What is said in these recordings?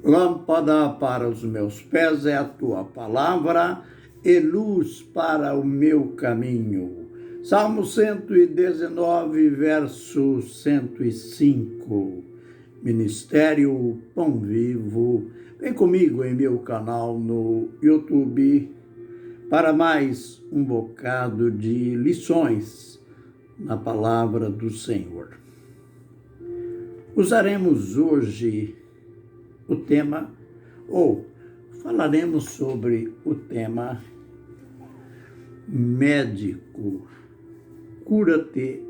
Lâmpada para os meus pés é a tua palavra e luz para o meu caminho. Salmo 119, verso 105. Ministério Pão Vivo. Vem comigo em meu canal no YouTube para mais um bocado de lições na palavra do Senhor. Usaremos hoje o tema, ou falaremos sobre o tema médico, cura-te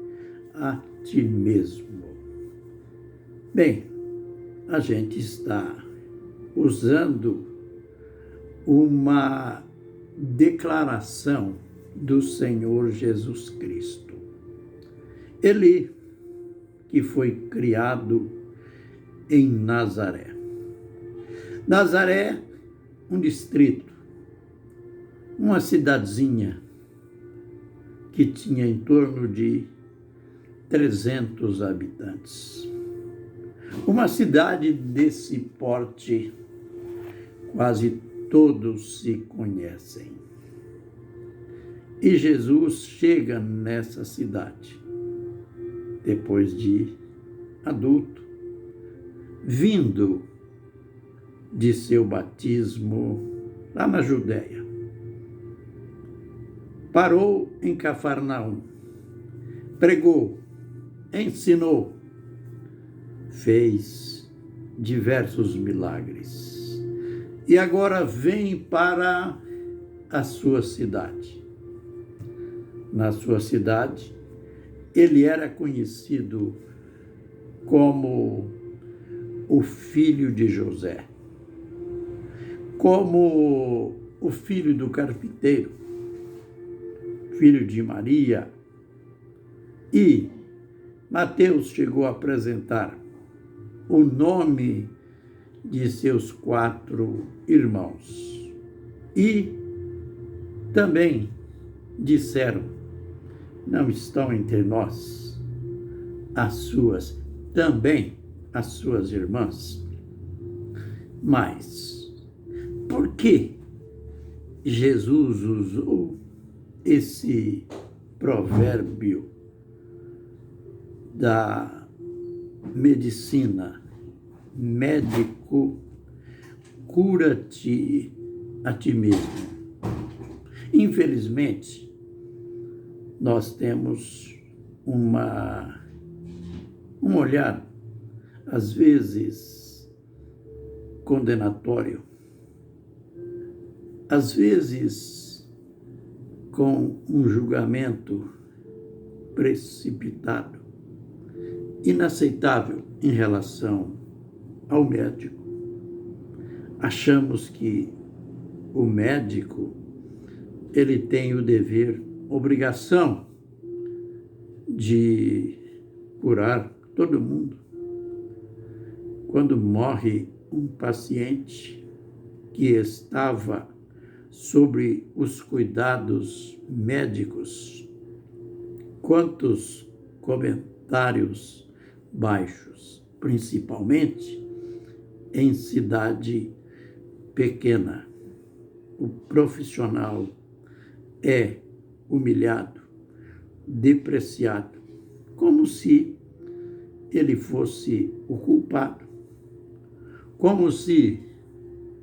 a ti mesmo. Bem, a gente está usando uma declaração do Senhor Jesus Cristo. Ele que foi criado em Nazaré. Nazaré, um distrito, uma cidadezinha que tinha em torno de 300 habitantes. Uma cidade desse porte, quase todos se conhecem. E Jesus chega nessa cidade, depois de adulto, vindo de seu batismo lá na Judéia. Parou em Cafarnaum, pregou, ensinou, fez diversos milagres. E agora vem para a sua cidade. Na sua cidade, ele era conhecido como o filho de José, como o filho do carpinteiro, filho de Maria. E Mateus chegou a apresentar o nome de seus 4 irmãos. E também disseram: não estão entre nós também as suas irmãs? Mas por que Jesus usou esse provérbio da medicina? Médico, cura-te a ti mesmo. Infelizmente, nós temos um olhar, às vezes, condenatório, às vezes com um julgamento precipitado, inaceitável em relação ao médico. Achamos que o médico, ele tem o dever, obrigação de curar todo mundo. Quando morre um paciente que estava sobre os cuidados médicos, quantos comentários baixos, principalmente em cidade pequena. O profissional é humilhado, depreciado, como se ele fosse o culpado, como se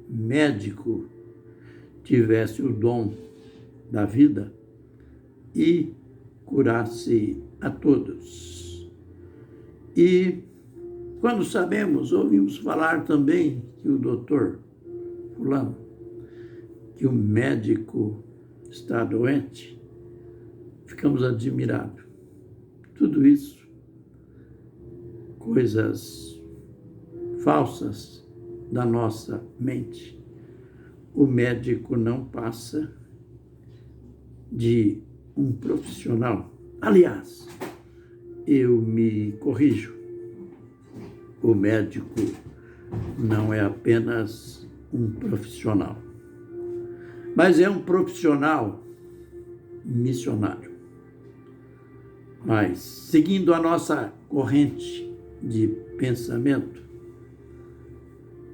médico tivesse o dom da vida e curasse a todos. E quando sabemos, ouvimos falar também que o doutor fulano, que o médico está doente, ficamos admirados. Tudo isso, coisas falsas da nossa mente. O médico não passa de um profissional. Aliás, eu me corrijo. O médico não é apenas um profissional, mas é um profissional missionário. Mas, seguindo a nossa corrente de pensamento,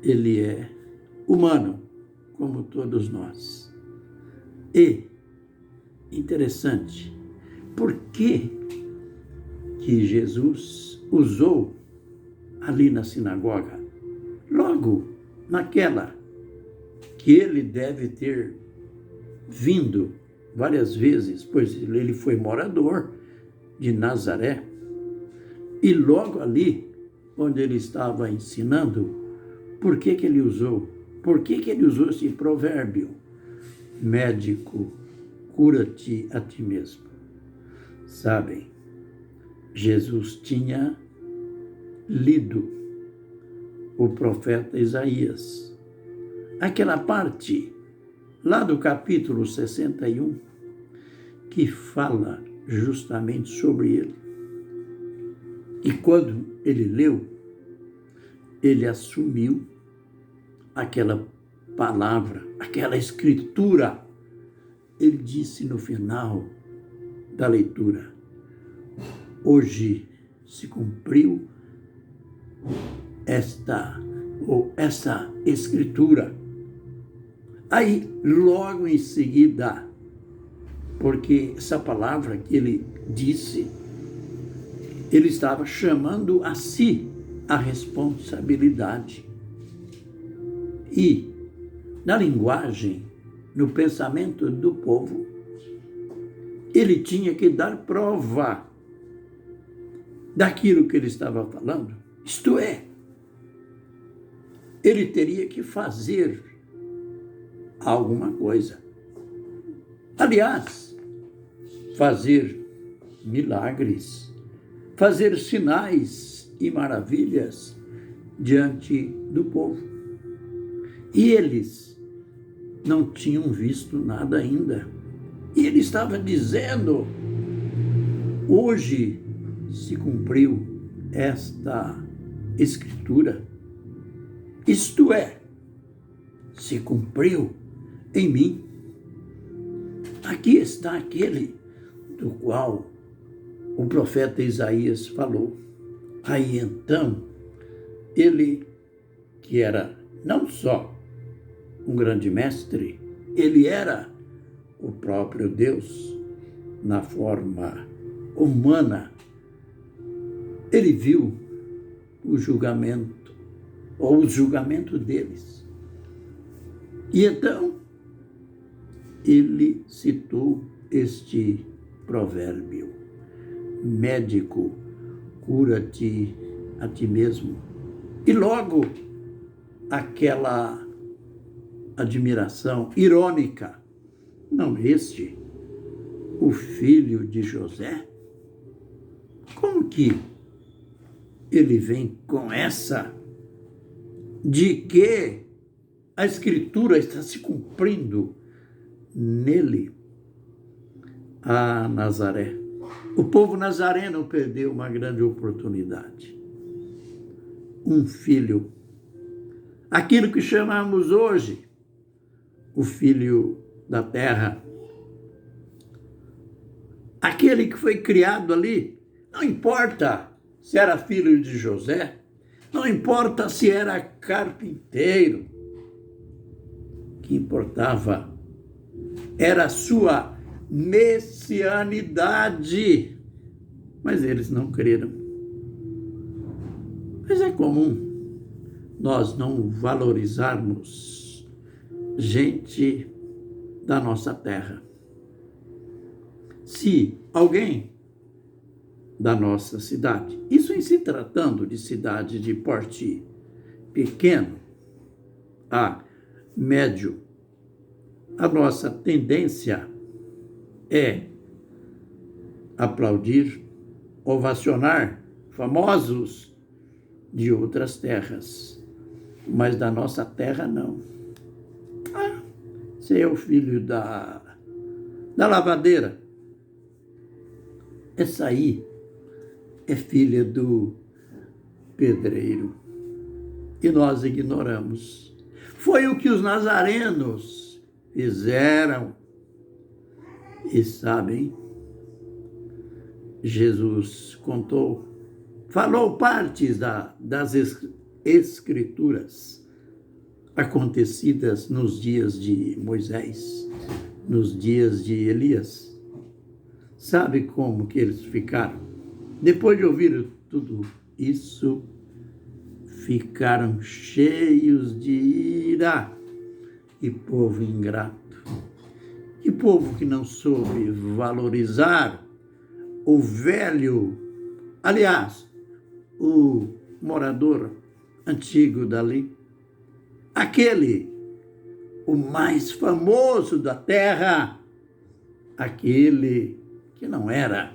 ele é humano, como todos nós. E, interessante, por que Jesus usou ali na sinagoga, logo naquela que ele deve ter vindo várias vezes, pois ele foi morador de Nazaré, e logo ali, onde ele estava ensinando, por que ele usou? Por que ele usou esse provérbio? Médico, cura-te a ti mesmo. Sabem, Jesus tinha lido o profeta Isaías, aquela parte lá do capítulo 61, que fala justamente sobre ele. E quando ele leu, ele assumiu aquela palavra, aquela escritura. Ele disse no final da leitura: hoje se cumpriu essa escritura. Aí, logo em seguida, porque essa palavra que ele disse, ele estava chamando a si a responsabilidade. E, na linguagem, no pensamento do povo, ele tinha que dar prova daquilo que ele estava falando. Isto é, ele teria que fazer alguma coisa. Aliás, fazer milagres, fazer sinais e maravilhas diante do povo. E eles não tinham visto nada ainda. E ele estava dizendo: hoje se cumpriu esta escritura. Isto é, se cumpriu em mim. Aqui está aquele do qual o profeta Isaías falou. Aí então, ele, que era não só um grande mestre, ele era o próprio Deus na forma humana. Ele viu o julgamento, ou o julgamento deles. E então, ele citou este provérbio: médico, cura-te a ti mesmo. E logo, aquela admiração irônica: não este, o filho de José? Como que ele vem com essa de que a escritura está se cumprindo nele? A Nazaré. O povo nazareno perdeu uma grande oportunidade. Um filho, aquilo que chamamos hoje o filho da terra, aquele que foi criado ali, não importa se era filho de José, não importa se era carpinteiro, o que importava era a sua messianidade. Mas eles não creram. Mas é comum nós não valorizarmos gente da nossa terra. Se alguém da nossa cidade, isso em se tratando de cidade de porte pequeno a médio, a nossa tendência é aplaudir, ovacionar famosos de outras terras, mas da nossa terra não. Você é o filho da lavadeira. Essa aí é filha do pedreiro. E nós ignoramos. Foi o que os nazarenos fizeram. E sabem, Jesus contou, falou partes das escrituras acontecidas nos dias de Moisés, nos dias de Elias. Sabe como que eles ficaram? Depois de ouvir tudo isso, ficaram cheios de ira. E povo ingrato. Que povo que não soube valorizar o velho, aliás, o morador antigo dali, aquele, o mais famoso da terra, aquele que não era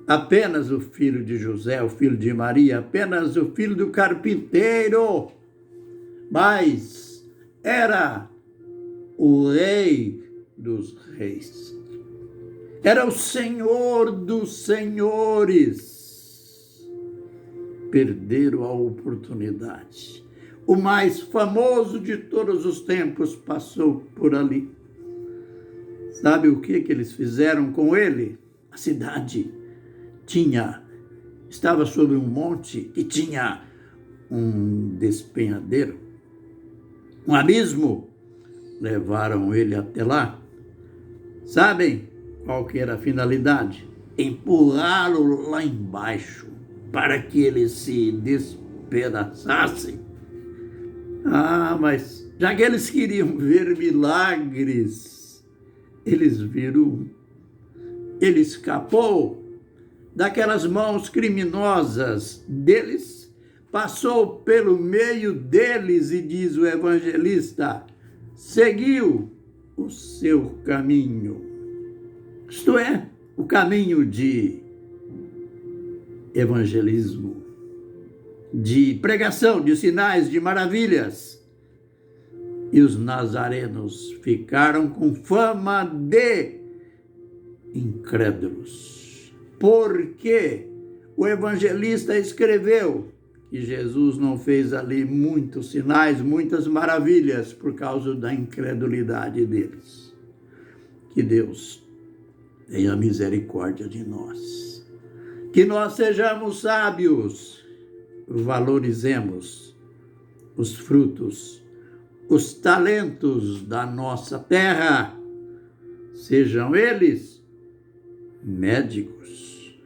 apenas o filho de José, o filho de Maria, apenas o filho do carpinteiro, mas era o rei dos reis. Era o Senhor dos senhores. Perderam a oportunidade. O mais famoso de todos os tempos passou por ali. Sabe o que eles fizeram com ele? A cidade estava sobre um monte e tinha um despenhadeiro, um abismo. Levaram ele até lá. Sabem qual que era a finalidade? Empurrá-lo lá embaixo para que ele se despedaçasse. Mas já que eles queriam ver milagres, eles viram. Ele escapou daquelas mãos criminosas deles, passou pelo meio deles e, diz o evangelista, seguiu o seu caminho. Isto é, o caminho de evangelismo, de pregação, de sinais, de maravilhas. E os nazarenos ficaram com fama de incrédulos. Porque o evangelista escreveu que Jesus não fez ali muitos sinais, muitas maravilhas por causa da incredulidade deles. Que Deus tenha misericórdia de nós. Que nós sejamos sábios, valorizemos os frutos, os talentos da nossa terra, sejam eles médicos,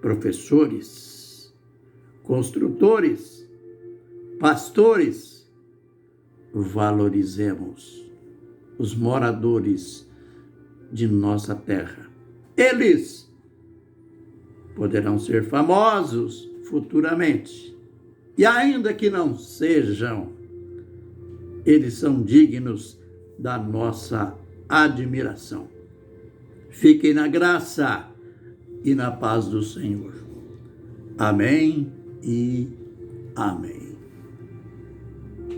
professores, construtores, pastores. Valorizemos os moradores de nossa terra. Eles poderão ser famosos futuramente. E ainda que não sejam, eles são dignos da nossa admiração. Fiquem na graça e na paz do Senhor. Amém e amém.